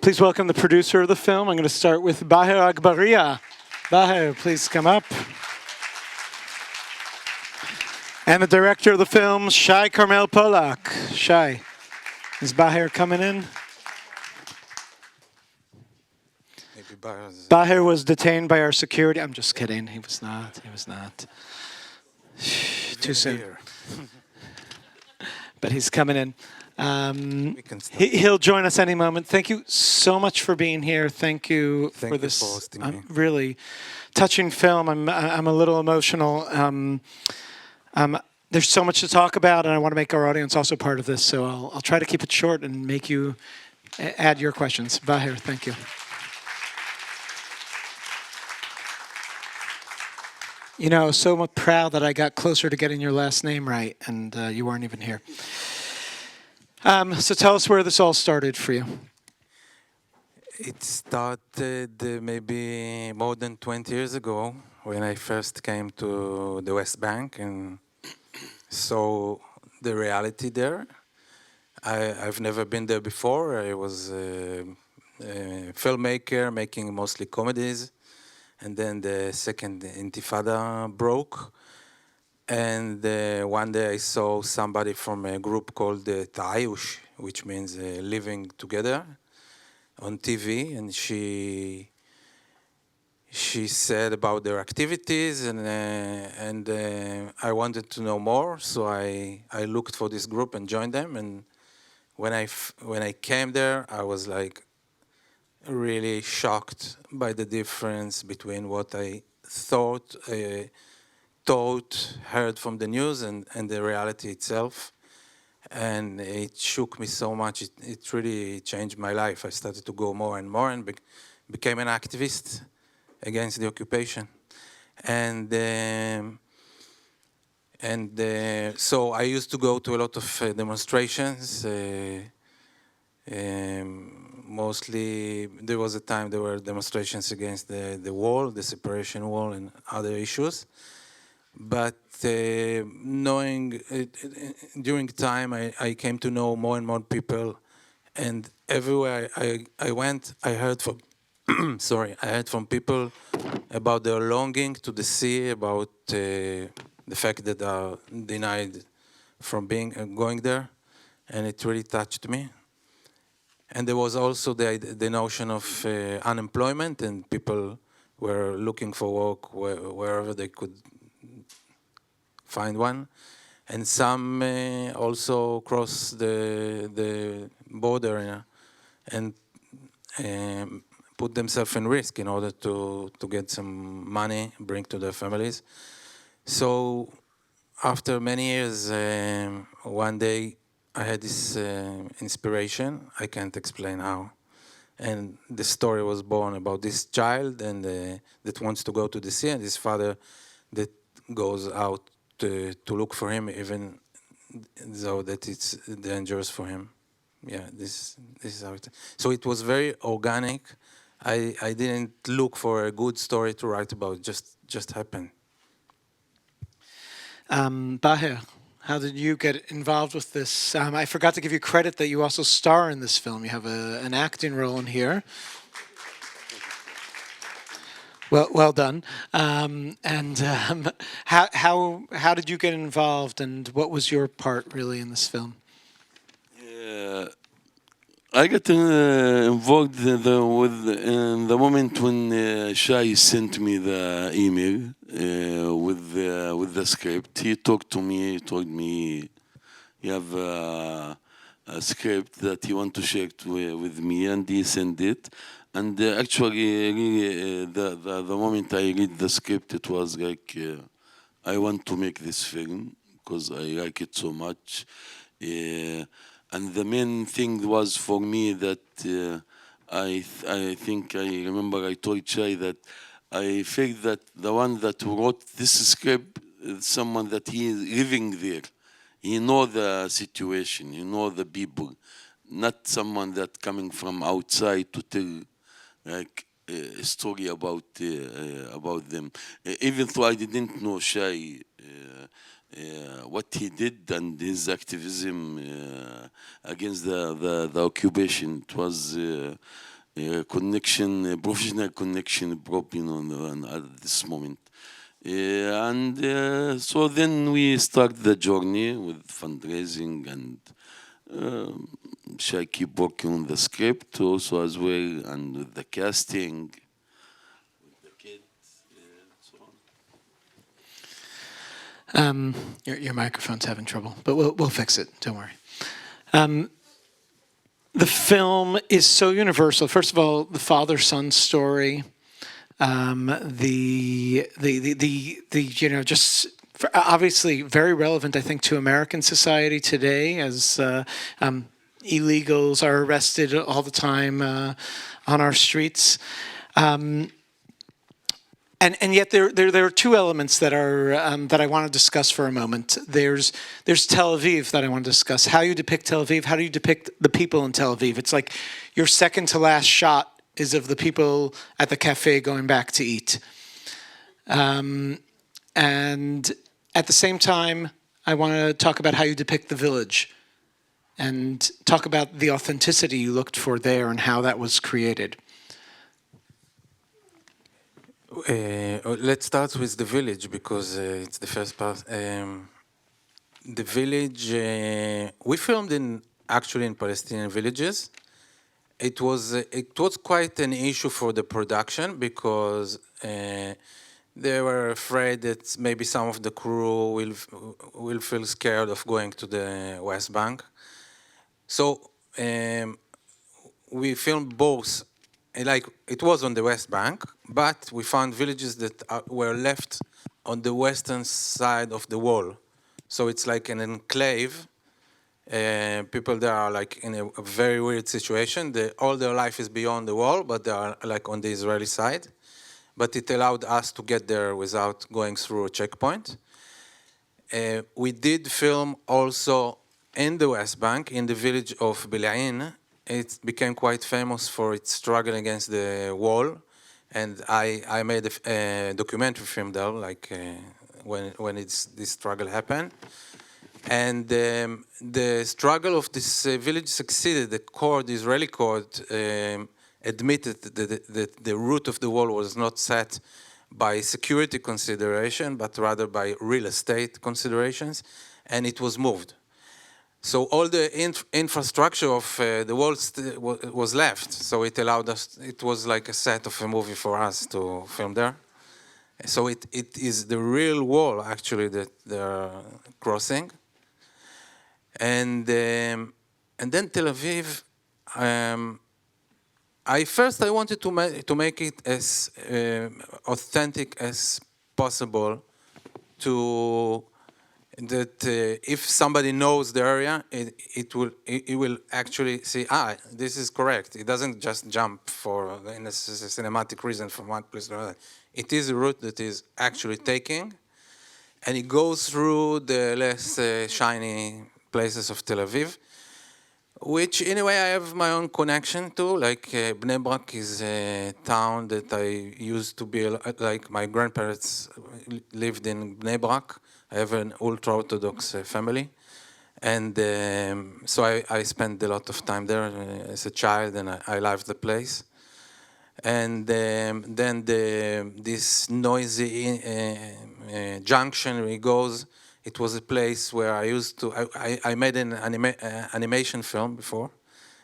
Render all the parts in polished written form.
Please welcome the producer of the film. I'm going to start with Baher Agbariya. Baher, please come up. And the director of the film, Shai Carmeli-Pollak. Shai, is Baher coming in? Maybe Baher was detained by our security. I'm just kidding. He was not. He was not. Too soon. But he's coming in. He'll join us any moment. Thank you so much for being here. Thank you for this really touching film. I'm a little emotional. There's so much to talk about, and I want to make our audience also part of this. So I'll try to keep it short and make you add your questions. Baher, thank you. You know, so proud that I got closer to getting your last name right, and you weren't even here. So tell us where this all started for you. It started maybe more than 20 years ago when I first came to the West Bank and saw the reality there. I've never been there before. I was a filmmaker making mostly comedies. And then the second Intifada broke. And one day I saw somebody from a group called Ta'ayush, which means living together, on TV. And she said about their activities, and I wanted to know more. So I looked for this group and joined them. And when I came there, I was like, really shocked by the difference between what I thought, heard from the news and the reality itself. And it shook me so much. It really changed my life. I started to go more and more and became an activist against the occupation. And so I used to go to a lot of demonstrations. Mostly, there was a time there were demonstrations against the wall, the separation wall, and other issues. But during time, I came to know more and more people, and everywhere I went, I heard from, I heard from people about their longing to the sea, about the fact that they are denied from going there, and it really touched me. And there was also the notion of unemployment, and people were looking for work wherever they could find one. And some also crossed the border and put themselves in risk in order to get some money, bring to their families. So after many years, one day, I had this inspiration. I can't explain how. And the story was born about this child and that wants to go to the sea, and his father that goes out to look for him, even though that it's dangerous for him. Yeah, this is how it. So it was very organic. I didn't look for a good story to write about. It just happened. Baher, how did you get involved with this? I forgot to give you credit that you also star in this film. You have an acting role in here. Well done. How did you get involved, and what was your part really in this film? I got involved in the moment when Shai sent me the email with the script. He talked to me. He told me you have a script that you want to share with me, and he sent it. And actually, really, the moment I read the script, it was like I want to make this film because I like it so much. And the main thing was for me that I think I remember I told Shai that I felt that the one that wrote this script is someone that he is living there. He know the situation, he know the people, not someone that coming from outside to tell like a story about them. Even though I didn't know Shai. What he did and his activism against the occupation. It was connection, professional connection broke, at this moment. And so then we start the journey with fundraising, and Shai keep working on the script also as well, and with the casting, with the kids, so on. Your microphone's having trouble, but we'll fix it. Don't worry. The film is so universal. First of all, the father-son story. Just obviously very relevant, I think, to American society today, as illegals are arrested all the time on our streets. And yet there are two elements that are that I want to discuss for a moment. There's Tel Aviv that I want to discuss. How you depict Tel Aviv. How do you depict the people in Tel Aviv? It's like your second to last shot is of the people at the cafe going back to eat. And at the same time, I want to talk about how you depict the village and talk about the authenticity you looked for there and how that was created. Let's start with the village because it's the first part. The village, we filmed actually in Palestinian villages. It was quite an issue for the production because they were afraid that maybe some of the crew will feel scared of going to the West Bank. So we filmed both. Like it was on the West Bank, but we found villages that were left on the western side of the wall. So it's like an enclave. People there are like in a very weird situation. All their life is beyond the wall, but they are like on the Israeli side. But it allowed us to get there without going through a checkpoint. We did film also in the West Bank, in the village of Bil'in. It became quite famous for its struggle against the wall, and I made a documentary film there, like when this struggle happened. And the struggle of this village succeeded. The Israeli court, admitted that the root of the wall was not set by security consideration, but rather by real estate considerations, and it was moved. So all the infrastructure of the wall was left. So it allowed us, it was like a set of a movie for us to film there. So it is the real wall, actually, that they're crossing. And then Tel Aviv, I wanted to make it as authentic as possible, that if somebody knows the area, it will actually see, this is correct. It doesn't just jump in a cinematic reason from one place to another. It is a route that is actually taking, and it goes through the less shiny places of Tel Aviv, which in a way I have my own connection to. Like Bnei Brak is a town that I used to be, like my grandparents lived in Bnei Brak. I have an ultra-Orthodox family, and so I spent a lot of time there as a child, and I loved the place. And then this noisy junction where it goes, it was a place where I used to, I made an animation film before,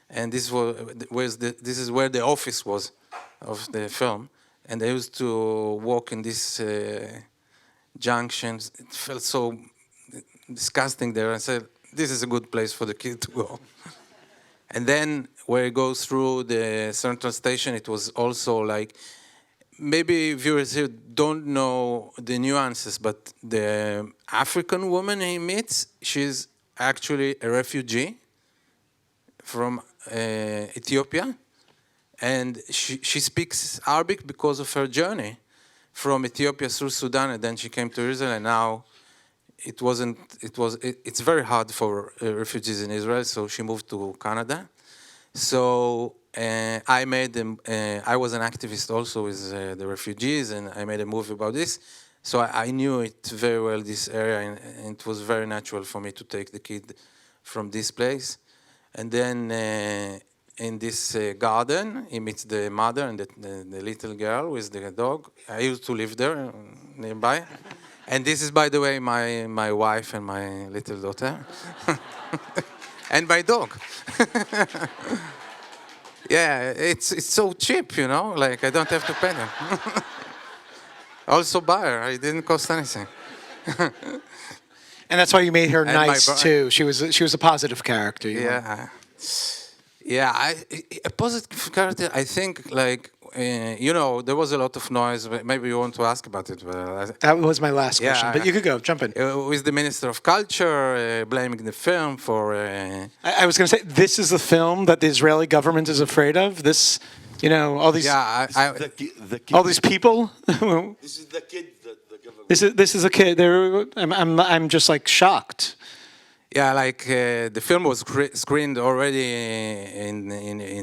and this is where the office was of the film, and I used to walk in this junctions. It felt so disgusting there. I said, this is a good place for the kid to go. And then where it goes through the central station, it was also like, maybe viewers here don't know the nuances, but the African woman he meets, she's actually a refugee from Ethiopia. And she speaks Arabic because of her journey from Ethiopia through Sudan, and then she came to Israel, and now it's very hard for refugees in Israel, so she moved to Canada. So I was an activist also with the refugees, and I made a movie about this. So I knew it very well, this area, and it was very natural for me to take the kid from this place. And then in this garden. He meets the mother and the little girl with the dog. I used to live there nearby. And this is, by the way, my wife and my little daughter. And my dog. Yeah, it's so cheap, you know, like I don't have to pay them. Also Baher, it didn't cost anything. And that's why you made her And nice too. She was a positive character. Yeah. Yeah, a positive character, I think, like, you know, there was a lot of noise. Maybe you want to ask about it. But that was my last question, but you could go, jump in. With the Minister of Culture blaming the film for... I was going to say, this is the film that the Israeli government is afraid of? This, you know, all these... Yeah, all these people? This is the kid that the government... This is a kid. I'm just, like, shocked. Yeah, like the film was screened already in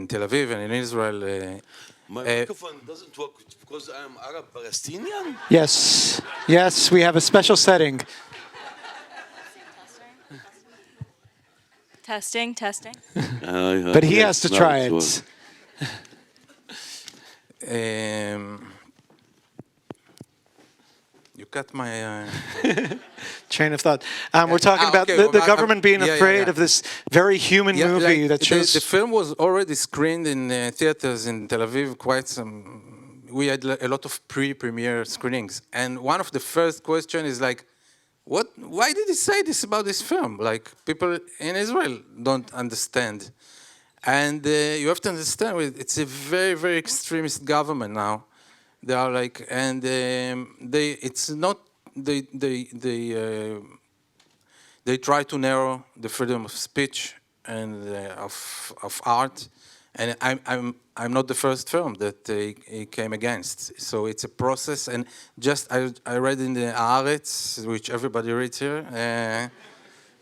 Tel Aviv and in Israel. My microphone doesn't work because I'm Arab Palestinian? Yes. Yes, we have a special setting. Testing. But he has to try it. You cut my... train of thought. We're talking about the government being afraid of this very human movie like that shows... The film was already screened in theaters in Tel Aviv, quite some... We had a lot of pre-premiere screenings. And one of the first questions is like, why did he say this about this film? Like, people in Israel don't understand. And you have to understand, it's a very, very extremist government now. They are like, and it's not, they try to narrow the freedom of speech and of art, and I'm not the first film that he came against. So it's a process, and just I read in the Haaretz, which everybody reads here,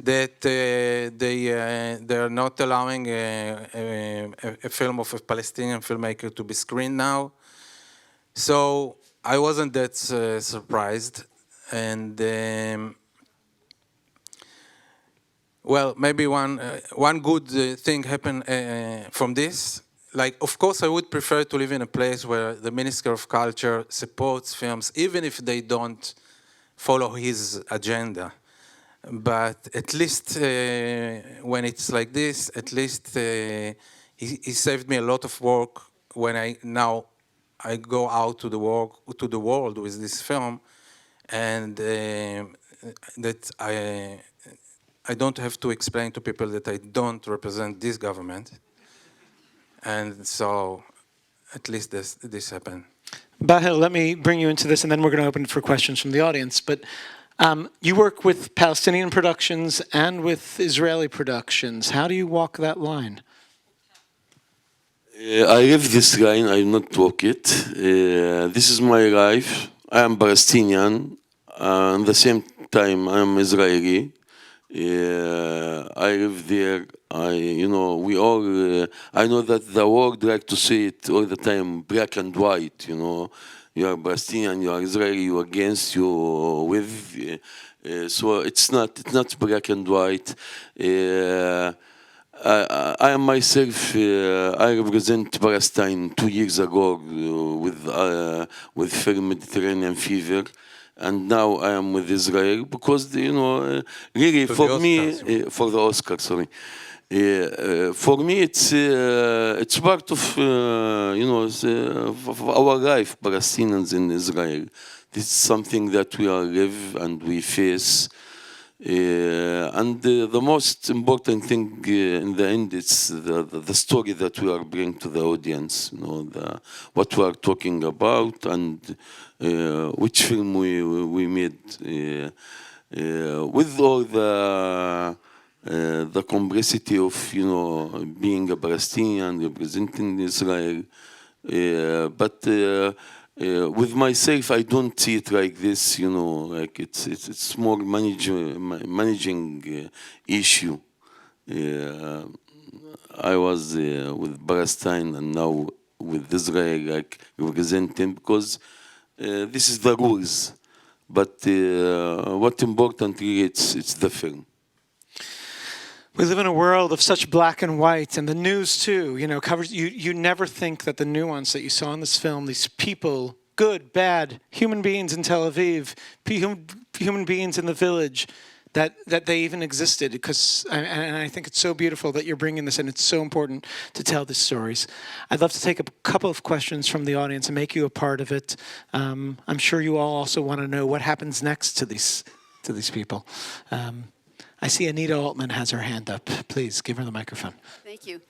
that they are not allowing a film of a Palestinian filmmaker to be screened now. So I wasn't that surprised, and well, maybe one good thing happened from this. Like, of course, I would prefer to live in a place where the Minister of Culture supports films, even if they don't follow his agenda. But at least when it's like this, at least he saved me a lot of work when I go out to the world with this film, and that I don't have to explain to people that I don't represent this government, and so at least this happened. Baher, let me bring you into this, and then we're going to open it for questions from the audience. But you work with Palestinian productions and with Israeli productions. How do you walk that line? I live this line, I not walk it. This is my life. I am Palestinian. At the same time, I am Israeli. I live there. We all. I know that the world like to see it all the time, black and white. You know, you are Palestinian, you are Israeli, you are against, you with. So it's not black and white. I am myself, I represent Palestine 2 years ago with film Mediterranean Fever, and now I am with Israel because, really for me, for the Oscar, sorry. For me, it's part of, of our life, Palestinians in Israel. This is something that we all live and we face. And the most important thing in the end is the story that we are bringing to the audience, what we are talking about and which film we made with all the complexity of being a Palestinian representing Israel, but. With myself, I don't see it like this, like it's more managing issue. I was with Palestine and now with Israel, like representing, because this is the rules. But what's important really, it's the film. We live in a world of such black and white, and the news too, covers, you never think that the nuance that you saw in this film, these people, good, bad, human beings in Tel Aviv, human beings in the village, that they even existed. And I think it's so beautiful that you're bringing this, and it's so important to tell these stories. I'd love to take a couple of questions from the audience and make you a part of it. I'm sure you all also want to know what happens next to these people. I see Anita Altman has her hand up. Please, give her the microphone. Thank you.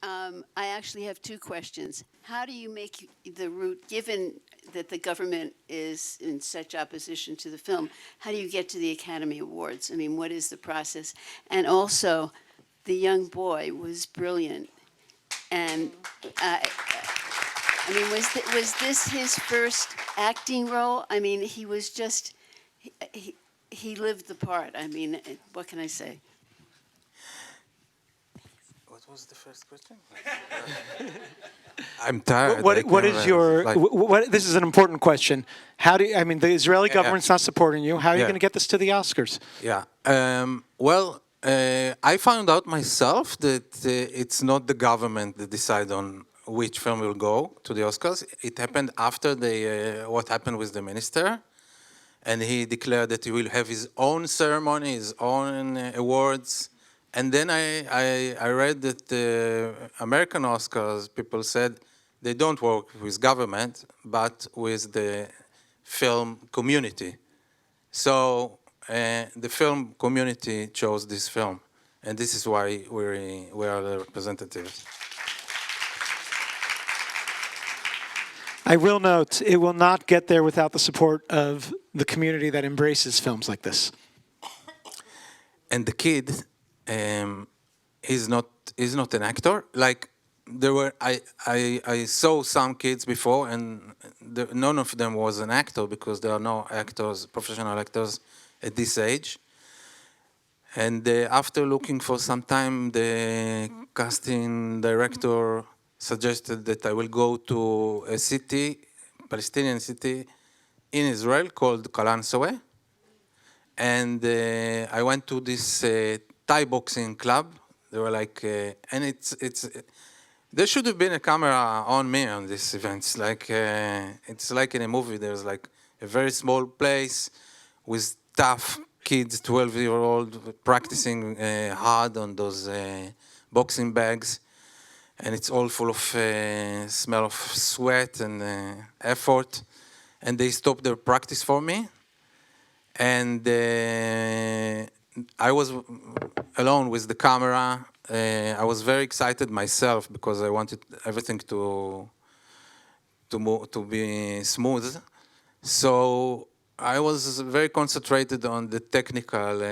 I actually have two questions. How do you make the route, given that the government is in such opposition to the film, how do you get to the Academy Awards? I mean, what is the process? And also, the young boy was brilliant. And I mean, was this his first acting role? I mean, he was just, he lived the part. I mean, what can I say? What was the first question? I'm tired. What is your? This is an important question. How do you, I mean, the Israeli government's not supporting you. How are you going to get this to the Oscars? Yeah. Well, I found out myself that it's not the government that decide on which film will go to the Oscars. It happened after what happened with the minister. And he declared that he will have his own ceremony, his own awards. And then I read that the American Oscars, people said they don't work with government, but with the film community. So the film community chose this film. And this is why we are the representatives. I will note, it will not get there without the support of the community that embraces films like this. And the kid, he's not an actor. Like I saw some kids before, and none of them was an actor because there are no actors, professional actors, at this age. And after looking for some time, the casting director suggested that I will go to a city, Palestinian city, in Israel called Kalansoe. And I went to this Thai boxing club. They were like, and there should have been a camera on me on this event. It's like in a movie. There's like a very small place with tough kids, 12-year-old, practicing hard on those boxing bags. And it's all full of smell of sweat and effort. And they stopped their practice for me. And I was alone with the camera. I was very excited myself because I wanted everything to be smooth. So I was very concentrated on the technical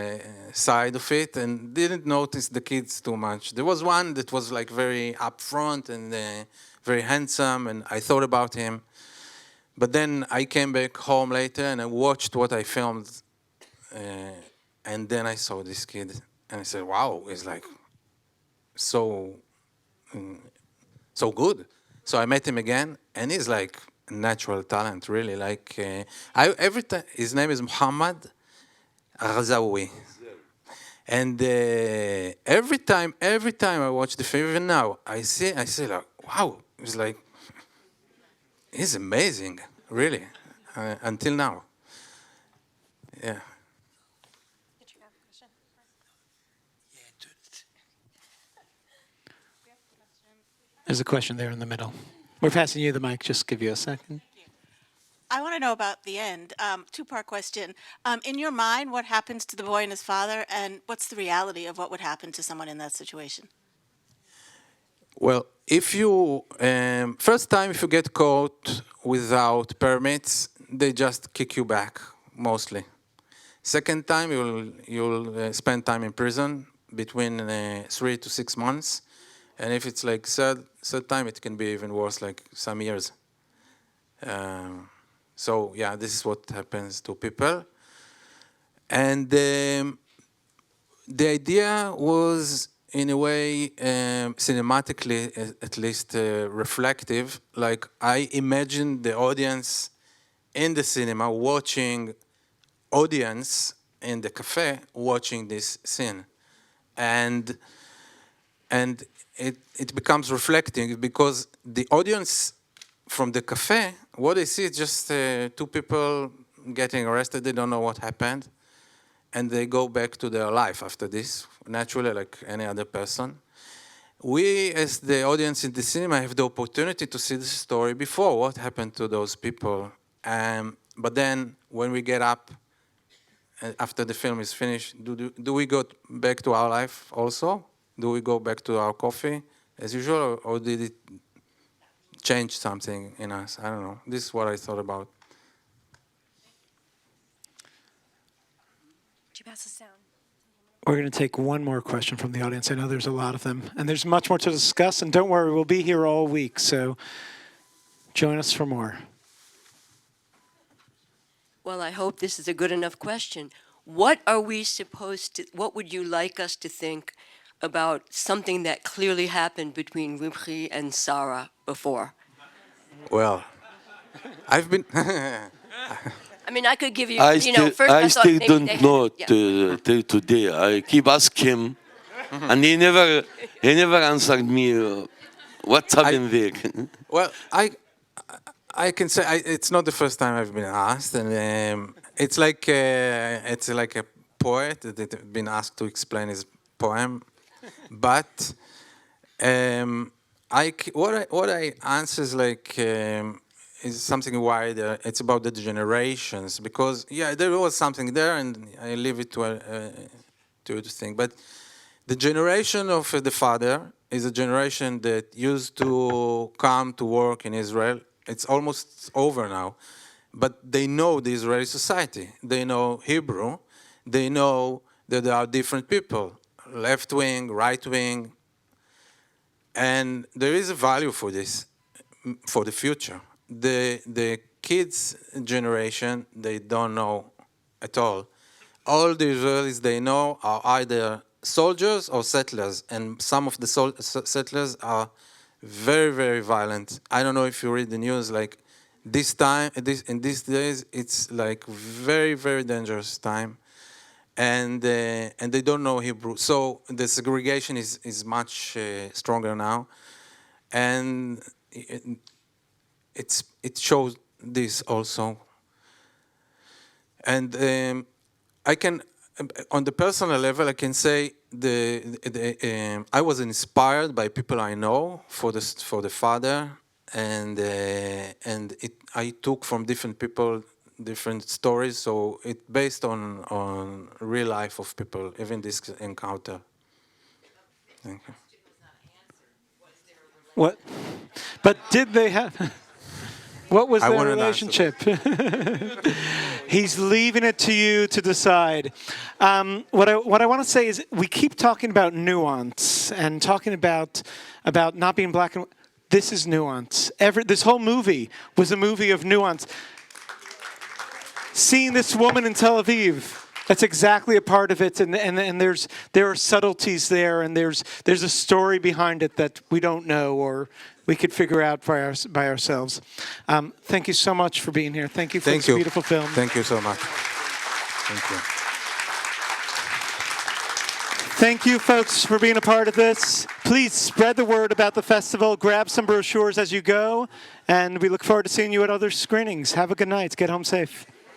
side of it and didn't notice the kids too much. There was one that was like very upfront and very handsome, and I thought about him. But then I came back home later and I watched what I filmed, and then I saw this kid and I said, "Wow, he's like so good." So I met him again, and he's like natural talent, really. Like every time, his name is Muhammad Ghazawi, and every time I watch the film, even now I say like, wow, it's like he's amazing, really, until now. Yeah. Did you have a question? There's a question there in the middle. We're passing you the mic. Just give you a second. I want to know about the end. Two-part question. In your mind, what happens to the boy and his father, and what's the reality of what would happen to someone in that situation? Well, if you first time if you get caught without permits, they just kick you back mostly. Second time you'll spend time in prison between 3 to 6 months, and if it's like third time, it can be even worse, like some years. So yeah, this is what happens to people, and the idea was, in a way, cinematically, at least reflective. Like I imagined the audience in the cinema watching audience in the cafe watching this scene. and it becomes reflecting because the audience from the cafe, what they see is just two people getting arrested. They don't know what happened, and they go back to their life after this, naturally, like any other person. We, as the audience in the cinema, have the opportunity to see the story before, what happened to those people. But then, when we get up, after the film is finished, do we go back to our life also? Do we go back to our coffee as usual, or did it change something in us? I don't know. This is what I thought about. Would you pass the sound? We're going to take one more question from the audience. I know there's a lot of them, and there's much more to discuss. And don't worry, we'll be here all week, so join us for more. Well, I hope this is a good enough question. What are we supposed to, what would you like us to think about something that clearly happened between Ribchi and Sarah before? Well, I've been... I mean, I could give you, I first I I thought still maybe don't they know had, yeah. till today. I keep asking him, and he never answered me. What's happened there? Well, I can say it's not the first time I've been asked, and it's like a poet that has been asked to explain his poem, but what I answer is like is something wider. It's about the generations because there was something there, and I leave it to you to think. But the generation of the father is a generation that used to come to work in Israel. It's almost over now, but they know the Israeli society. They know Hebrew. They know that there are different people, left wing, right wing, and there is a value for this, for the future. The kids' generation, they don't know at all. All the Israelis they know are either soldiers or settlers, and some of the settlers are very, very violent. I don't know if you read the news, like in these days, it's like very, very dangerous time, and they don't know Hebrew. So the segregation is much stronger now, and it shows this also. And I can, on the personal level, I can say I was inspired by people I know for the father, and I took from different people different stories. So it's based on real life of people, even this encounter. Thank you. What? But did they have... What was their relationship? He's leaving it to you to decide. What I want to say is we keep talking about nuance and talking about not being black and white. This is nuance. This whole movie was a movie of nuance. Seeing this woman in Tel Aviv, that's exactly a part of it, and there are subtleties there, and there's a story behind it that we don't know or we could figure out by ourselves. Thank you so much for being here. Thank you for this beautiful film. Thank you so much. Thank you. Thank you, folks, for being a part of this. Please spread the word about the festival. Grab some brochures as you go, and we look forward to seeing you at other screenings. Have a good night. Get home safe.